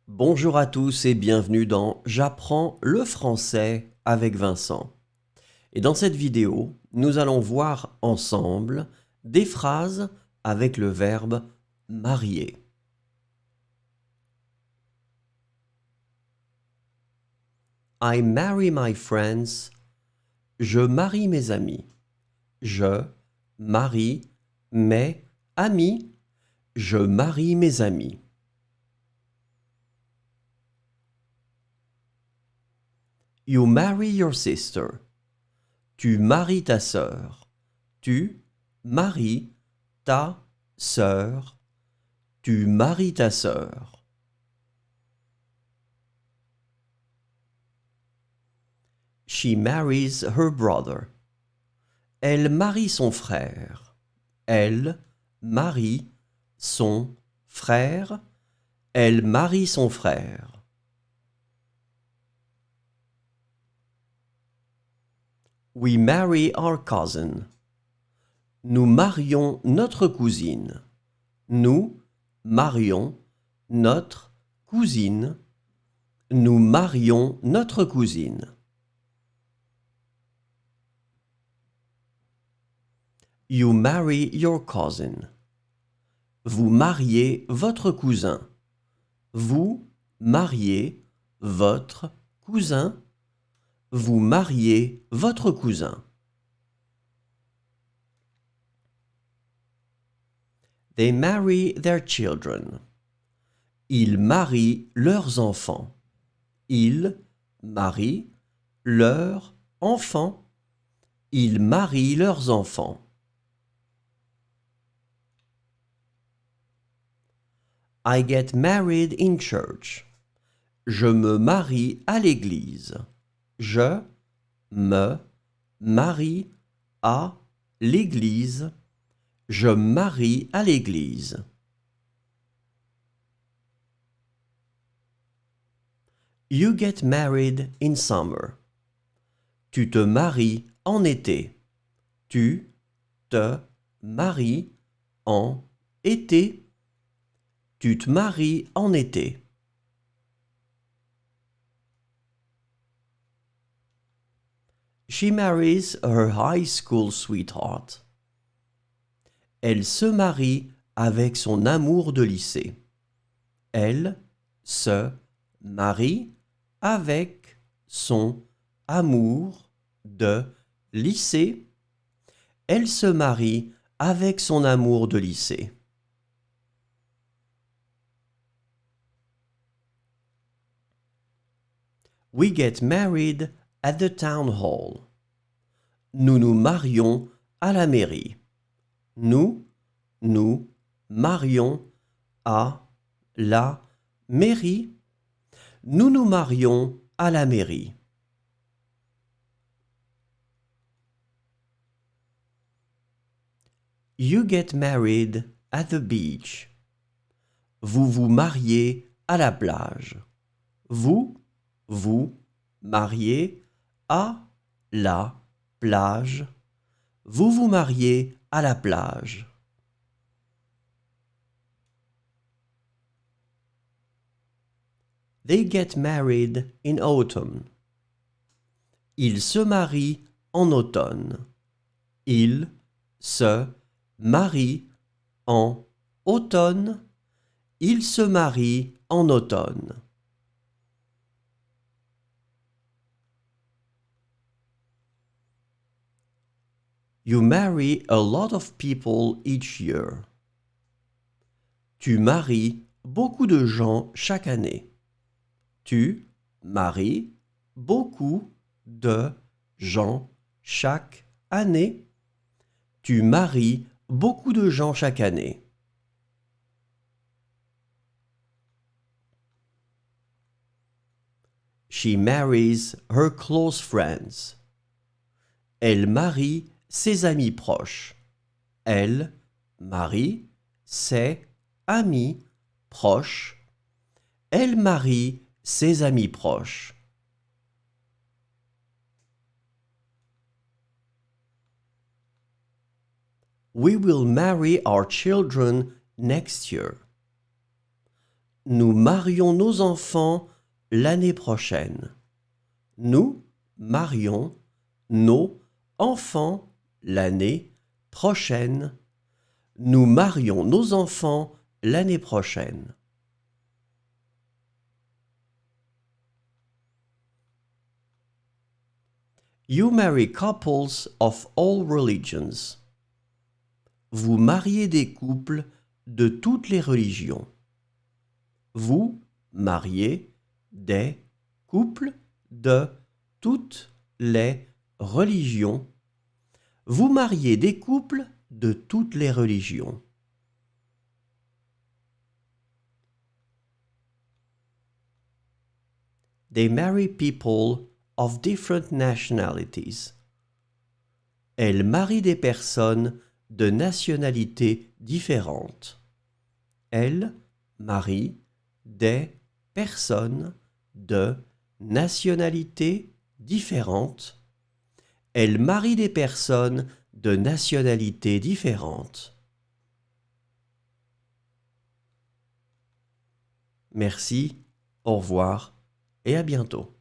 Bonjour à tous et bienvenue dans J'apprends le français avec Vincent. Et dans cette vidéo, nous allons voir ensemble des phrases avec le verbe marier. I marry my friends. Je marie mes amis. Je marie mes amis. Je marie mes amis. You marry your sister. Tu maries ta sœur. Tu maries ta sœur. Tu maries ta sœur. She marries her brother. Elle marie son frère. Elle marie son frère. Elle marie son frère. We marry our cousin. Nous marions notre cousine. Nous marions notre cousine. Nous marions notre cousine. You marry your cousin. Vous mariez votre cousin. Vous mariez votre cousin. Vous mariez votre cousin. They marry their children. Ils marient leurs enfants. Ils marient leurs enfants. Ils marient leurs enfants. I get married in church. Je me marie à l'église. Je me marie à l'église. Je marie à l'église. You get married in summer. Tu te maries en été. Tu te maries en été. Tu te maries en été. She marries her high school sweetheart. Elle se marie avec son amour de lycée. Elle se marie avec son amour de lycée. Elle se marie avec son amour de lycée. We get married at the town hall. Nous nous marions à la mairie. Nous nous marions à la mairie. Nous nous marions à la mairie. You get married at the beach. Vous vous mariez à la plage. Vous vous mariez à la plage. Vous vous mariez à la plage. They get married in autumn. Ils se marient en automne. Ils se marient en automne. Ils se marient en automne. You marry a lot of people each year. Tu maries beaucoup de gens chaque année. Tu maries beaucoup de gens chaque année. Tu maries beaucoup de gens chaque année. She marries her close friends. Elle marie ses amis proches. Elle marie ses amis proches. Elle marie ses amis proches. We will marry our children next year. Nous marions nos enfants l'année prochaine. Nous marions nos enfants l'année prochaine. Nous marions nos enfants l'année prochaine. You marry couples of all religions. Vous mariez des couples de toutes les religions. Vous mariez des couples de toutes les religions. Vous mariez des couples de toutes les religions. They marry people of different nationalities. Elle marie des personnes de nationalités différentes. Elle marie des personnes de nationalités différentes. Elle marie des personnes de nationalités différentes. Merci, au revoir et à bientôt.